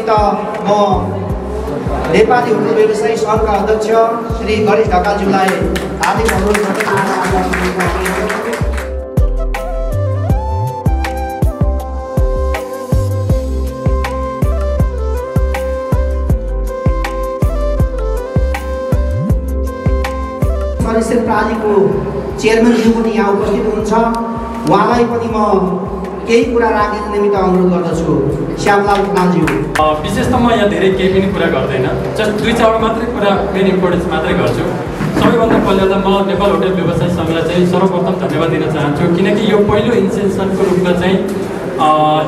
निमित्त म नेपाली होटल व्यवसायी सङ्घका अध्यक्ष श्री गणेश ढकालज्यूलाई हार्दिक अनुरोध गर्दै प्रालीको चेयरम्यानज्यू पनि यहाँ उपस्थित हुनुहुन्छ। उहाँलाई पनि म केही कुरा राख्ने निमित्त अनुरोध गर्दछु। श्यामलाल खनालज्यू। विशेष त म यहाँ धेरै केही पनि कुरा गर्दैन, जस्ट 2-4 मात्रै कुरा मेन इम्पोर्टेन्स मात्रै गर्छु। सबैभन्दा पहिला त म नेपाल होटल व्यवसाय सङ्घलाई चाहिँ सर्वप्रथम धन्यवाद दिन चाहन्छु, किनकि यो पहिलो इन्सेन्सनको रूपमा चाहिँ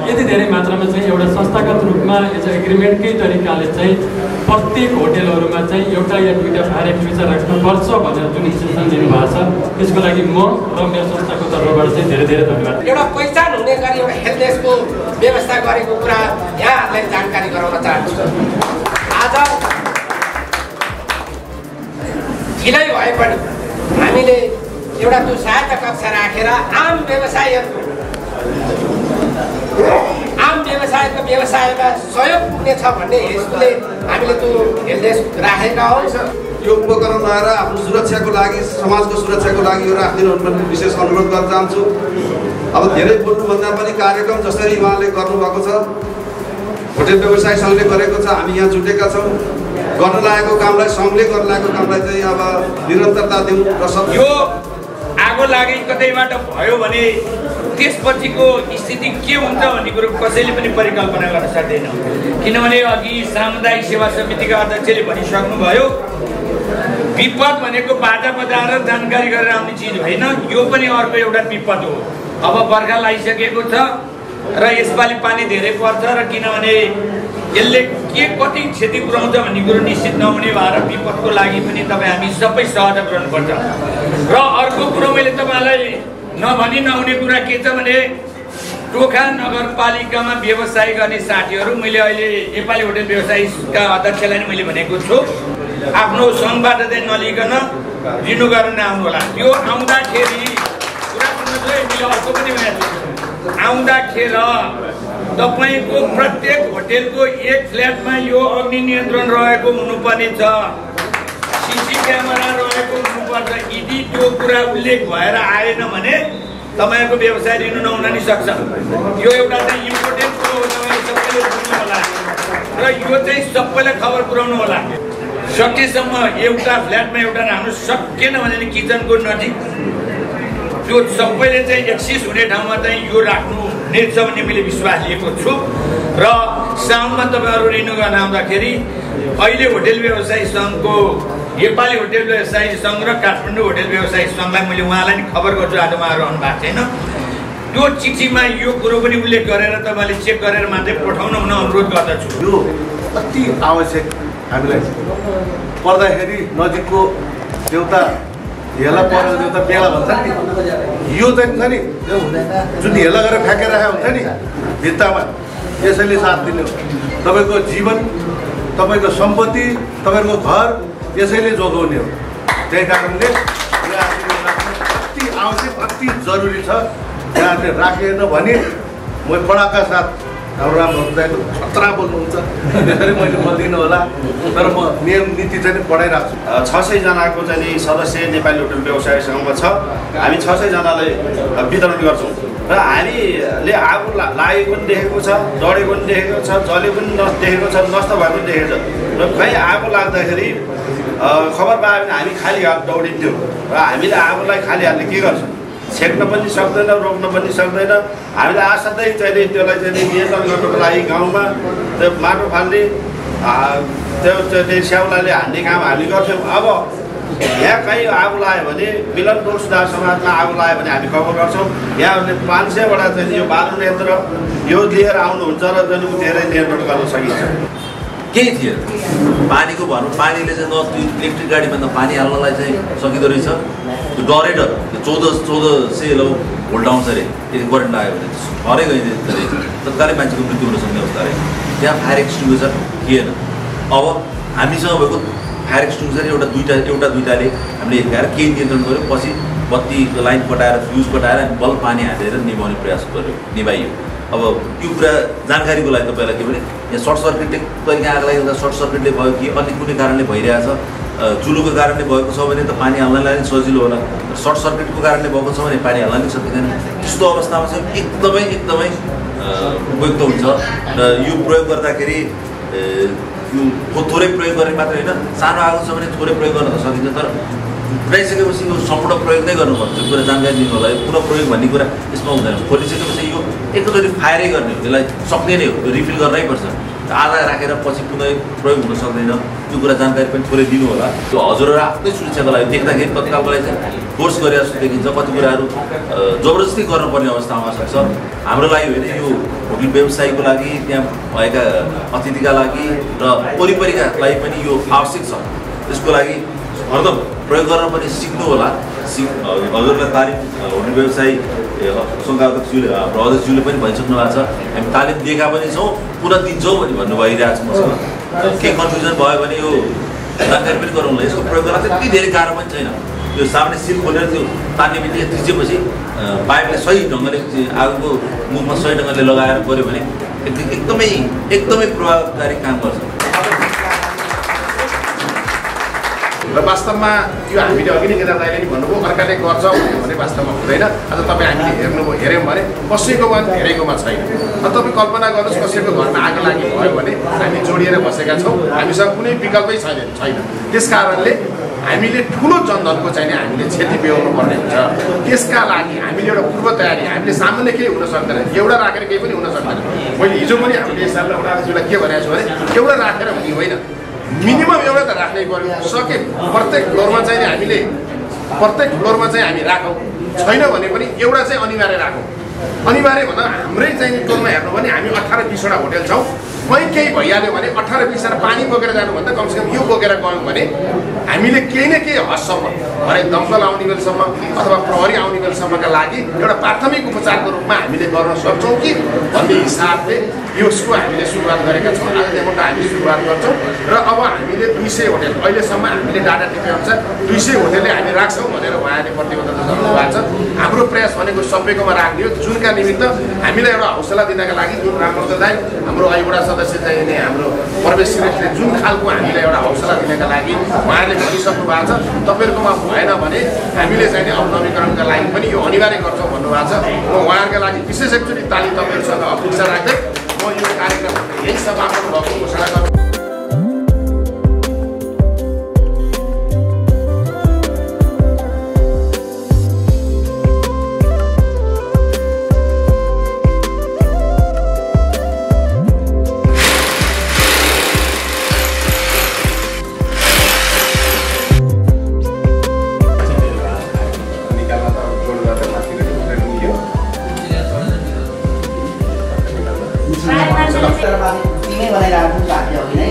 यति धेरै मात्रामा चाहिँ एउटा संस्थागत रूपमा एज एग्रिमेन्टकै तरिकाले चाहिँ प्रत्येक होटेलहरूमा चाहिँ एउटा या दुईवटा फायर एक्सटिङ्ग्विसर राख्नुपर्छ भनेर जुन इन्सेन्सन दिनुभएको छ, त्यसको लागि म र मेरो संस्थाको तर्फबाट चाहिँ धेरै धेरै धन्यवाद। एउटा पहिचान हुने गरी एउटा हेल्थनेसको व्यवस्था गरेको कुरा यहाँहरूलाई जानकारी गराउन चाहन्छु। आज ढिलै भए पनि हामीले एउटा त्यो सहायता कक्षा राखेर आम व्यवसायको व्यवसायमा सहयोग पुग्नेछ भन्ने हेतुले हामीले त्यो हेल्थनेस राखेका हौँ। यो उपकरण लगाएर आफ्नो सुरक्षाको लागि, समाजको सुरक्षाको लागि यो राखिदिनु भन्ने विशेष अनुरोध गर्न चाहन्छु। अब धेरै बोल्नुभन्दा पनि कार्यक्रम जसरी उहाँले गर्नुभएको छ, होटेल व्यवसाय सङ्घले गरेको छ, हामी यहाँ जुटेका छौँ। गर्न लागेको कामलाई, सङ्घले गर्न लागेको कामलाई चाहिँ अब निरन्तरता दिउँ र यो आगो लागि कतैबाट भयो भने त्यसपछिको स्थिति के हुन्छ भन्ने कुरो कसैले पनि परिकल्पना गर्न सक्दैन, किनभने अघि सामुदायिक सेवा समितिका अध्यक्षले भनिसक्नुभयो, विपद भनेको बाजा बजाएर जानकारी गरेर आउने चिज होइन, यो पनि अर्को एउटा विपद हो। अब बर्खा लागिसकेको छ र यसपालि पानी धेरै पर्छ र किनभने यसले के कति क्षति पुर्याउँछ भन्ने कुरो निश्चित नहुने भएर विपदको लागि पनि तपाईँ हामी सबै सहयोग गर्नुपर्छ। र अर्को कुरो मैले तपाईँलाई नभनी नहुने कुरा के छ भने टोखा नगरपालिकामा व्यवसाय गर्ने साथीहरू, मैले अहिले नेपाली होटल व्यवसायीका अध्यक्षलाई नै मैले भनेको छु, आफ्नो सङ्घबाट चाहिँ नलिकन रिन्यू गर्न आउनु होला। यो आउँदाखेरि कुरा सुन्नुहोस् है, मैले अर्को पनि भनेको छु, आउँदाखेरि तपाईँको प्रत्येक होटेलको एक फ्ल्याटमा यो अग्नि नियन्त्रण रहेको हुनुपर्ने छ, सिसी क्यामेरा रहेको हुनुपर्छ। यदि त्यो कुरा उल्लेख भएर आएन भने तपाईँको व्यवसाय रिन्यू नहुन नि सक्छ। यो एउटा चाहिँ इम्पोर्टेन्ट कुरो हो, तपाईँले सबैले बुझ्नु होला र यो चाहिँ सबैलाई खबर पुर्याउनु होला। सकेसम्म एउटा फ्ल्याटमा एउटा राख्नु सकेन भने किचनको नजिक त्यो सबैले चाहिँ एक्सिस हुने ठाउँमा चाहिँ यो राख्नु नेछ भन्ने मैले विश्वास लिएको छु। र साउन्डमा तपाईँहरू रिन्यू गर्न आउँदाखेरि अहिले होटेल व्यवसायी सङ्घको, नेपाली होटेल व्यवसायी सङ्घ र काठमाडौँ होटेल व्यवसायी सङ्घलाई मैले उहाँलाई नि खबर गर्छु, आज उहाँहरू आउनु भएको छैन। त्यो चिठीमा यो कुरो पनि उल्लेख गरेर तपाईँले चेक गरेर मात्रै पठाउन हुन अनुरोध गर्दछु। यो अति आवश्यक हामीलाई पर्दाखेरि नजिकको देउता हेला परेर देउता बेला भन्छ नि, यो चाहिँ छ नि जुन हेला गरेर फ्याँकेर राखेको हुन्छ नि भित्तामा, यसैले साथ दिने हो। तपाईँको जीवन, तपाईँको सम्पत्ति, तपाईँको घर यसैले जोगाउने हो। त्यही कारणले अति आवश्यक, अति जरुरी छ। यहाँले राखेन भने म कडाका साथ हाम्रो राम्रो दाइले खतरा बोल्नुहुन्छ, त्यसरी मैले बोल्दिनँ होला, तर म नियम नीति चाहिँ पढाइरहेको छु। 600 जनाको चाहिँ सदस्य नेपाली होटल व्यवसाय सङ्घमा छ। हामी 600 जनालाई वितरण गर्छौँ र हामीले आगो लागेको पनि देखेको छ, डढेको पनि देखेको छ, जले पनि देखेको छ, नष्ट भएको पनि देखेको छ। र खै आगो लाग्दाखेरि खबर पायो भने हामी खाली हात दौडिन्थ्यौँ र हामीले आगोलाई खाली हातले के गर्छौँ, छेक्न पनि सक्दैन, रोक्न पनि सक्दैन। हामीले असाध्यै चाहिँ त्यसलाई चाहिँ नियन्त्रण गर्नको लागि गाउँमा त्यो माटो फाल्ने, त्यो स्याउलाले हान्ने काम हामी गर्थ्यौँ। अब यहाँ कहीँ आगो लाग्यो भने मिलन टोल सुधार समाजमा आगो लाग्यो भने हामी खबर गर्छौँ। यहाँ 500वटा चाहिँ यो बालु यन्त्र यो लिएर आउनुहुन्छ र चाहिँ धेरै नियन्त्रण गर्न सकिन्छ। केही थियो पानीको भनौँ, पानीले चाहिँ न इलेक्ट्रिक गाडीमा त पानी हाल्नलाई चाहिँ सकिँदो रहेछ, त्यो डरै डर 1400 भोल्ट आउँछ अरे, यदि करेन्ट लाग्यो भने हरै गइदिन्छ अरे, तत्कालै मान्छेको मृत्यु हुन सक्ने अवस्था अरे। त्यहाँ फायर एक्सटिङ्ग्विसर थिएन। अब हामीसँग भएको फायर एक्सटिङ्ग्विसर एउटा दुईटाले हामीले हिर्काएर केही नियन्त्रण गऱ्यो, पछि बत्तीको लाइन कटाएर फ्युज कटाएर हामी बल्ब पानी हालेर निभाउने प्रयास गऱ्यो, निभाइयो। अब यो कुरा जानकारीको लागि तपाईँलाई के भने यहाँ सर्ट सर्किटले कहिले आगो लागेको सर्ट सर्किटले भयो कि अन्य कुनै कारणले भइरहेछ चुलोको कारणले भएको छ भने त पानी हाल्नलाई नै सजिलो होला सर्ट सर्किटको कारणले भएको छ भने पानी हाल्न नै सकिँदैन त्यस्तो अवस्थामा चाहिँ एकदमै उपयुक्त हुन्छ र यो प्रयोग गर्दाखेरि यो थोरै प्रयोग गर्ने मात्रै होइन सानो आगो छ भने थोरै प्रयोग गर्न त सकिन्छ तर फुटाइसकेपछि यो सम्पूर्ण प्रयोग नै गर्नुपर्छ त्यो कुरा जानकारी दिनु होला पुनः प्रयोग भन्ने कुरा यसमा हुँदैन खोलिसकेपछि यो एकचोटि फायरै गर्ने हो त्यसलाई सक्ने नै हो यो रिफिल गर्नै पर्छ आधा राखेर पछि पुनः प्रयोग हुन सक्दैन त्यो कुरा जानकारी पनि थोरै दिनु होला त्यो हजुरहरू आफ्नै सुरक्षाको लागि देख्दाखेरि तत्काललाई चाहिँ फोर्स गरेर जस्तो देखिन्छ कति कुराहरू जबरजस्ती गर्नुपर्ने अवस्था आउन सक्छ हाम्रो लागि होइन यो होटल व्यवसायीको लागि त्यहाँ भएका अतिथिका लागि र वरिपरिका लागि पनि यो आवश्यक छ त्यसको लागि हरदम प्रयोग गर्न पनि सिक्नु होला हजुरलाई तालिम होटल व्यवसायी सङ्घका अध्यक्षज्यूले हाम्रो अध्यक्षज्यूले पनि भनिसक्नु भएको छ हामी तालिम दिएका पनि छौँ पुनः दिन्छौँ भने भन्नु भइरहेको छ मसँग केही कन्फ्युजन भयो भने यो जानकारी पनि गरौँला यसको प्रयोग गर्न त्यति धेरै गाह्रो पनि छैन यो सामने सिल खोलेर त्यो तान्ने बित्तिकै थिचेपछि पाइपले सही ढङ्गले आगोको मुखमा सही ढङ्गले लगाएर गऱ्यो भने एकदमै प्रभावकारी काम गर्छ र वास्तवमा यो हामीले अघि नै नेता दाइले नि भन्नुभयो अर्काले गर्छ भने वास्तवमा हुँदैन आज तपाईँ हामीले हेऱ्यौँ भने कसैकोमा धेरैकोमा छैन तपाईँ कल्पना गर्नुहोस् कसैको घरमा आगो लागि भयो भने हामी जोडिएर बसेका छौँ हामीसँग कुनै विकल्पै छैन त्यस कारणले हामीले ठुलो जनधनको चाहिँ हामीले क्षति बेहोर्नु पर्ने हुन्छ त्यसका लागि हामीले एउटा पूर्व तयारी हामीले सामान्य केही हुन सक्दैन एउटा राखेर केही पनि हुन सक्दैन मैले हिजो पनि हामीले यसलाई उनीहरूलाई के भनेको छु भने एउटा राखेर हुने होइन मिनिमम एउटा त राख्नै पर्यो सके प्रत्येक फ्लोरमा चाहिँ हामी राखौँ छैन भने पनि एउटा चाहिँ अनिवार्य राखौँ अनिवार्य भन्दा हाम्रै चाहिँ टोलमा हेर्नु भने हामी 18-20वटा होटेल छौँ कहीँ केही भइहाल्यो भने 18-20वटा पानी बोकेर जानुभन्दा कमसेकम यो बोकेर गयौँ भने हामीले केही न केही हदसम्म भरे दमकल आउने बेलसम्म अथवा प्रहरी आउने बेलसम्मका लागि एउटा प्राथमिक उपचारको रूपमा हामीले गर्न सक्छौँ कि भन्ने हिसाबले यसको हामीले सुरुवात गरेका छौँ आजदेखिबाट हामी सुरुवात गर्छौँ र अब हामीले 200 होटेल अहिलेसम्म हामीले डाटा टिपे अनुसार 200 होटेलले हामी राख्छौँ भनेर उहाँले प्रतिबद्धता जनाउनु भएको छ हाम्रो प्रयास भनेको सबैकोमा राख्ने हो जुनका निमित्त हामीलाई एउटा हौसला दिनका लागि जुन राम्रो दाइ हाम्रो एउटा सदस्य चाहिँ नै हाम्रो प्रवेश श्रेष्ठले जुन खालको हामीलाई एउटा हौसला दिनका लागि उहाँले भनिसक्नु भएको छ तपाईँहरूकोमा भएन भने हामीले चाहिँ अब नवीकरणका लागि पनि यो अनिवार्य गर्छौँ भन्नुभएको छ म उहाँहरूका लागि विशेष एकचोटि ताली तपाईँहरूसँग अपेक्षा राख्दै म यो कार्यक्रम यही समापन भएको घोषणा गर्छु तिनै बनाइरहेको बाँकी अघि नै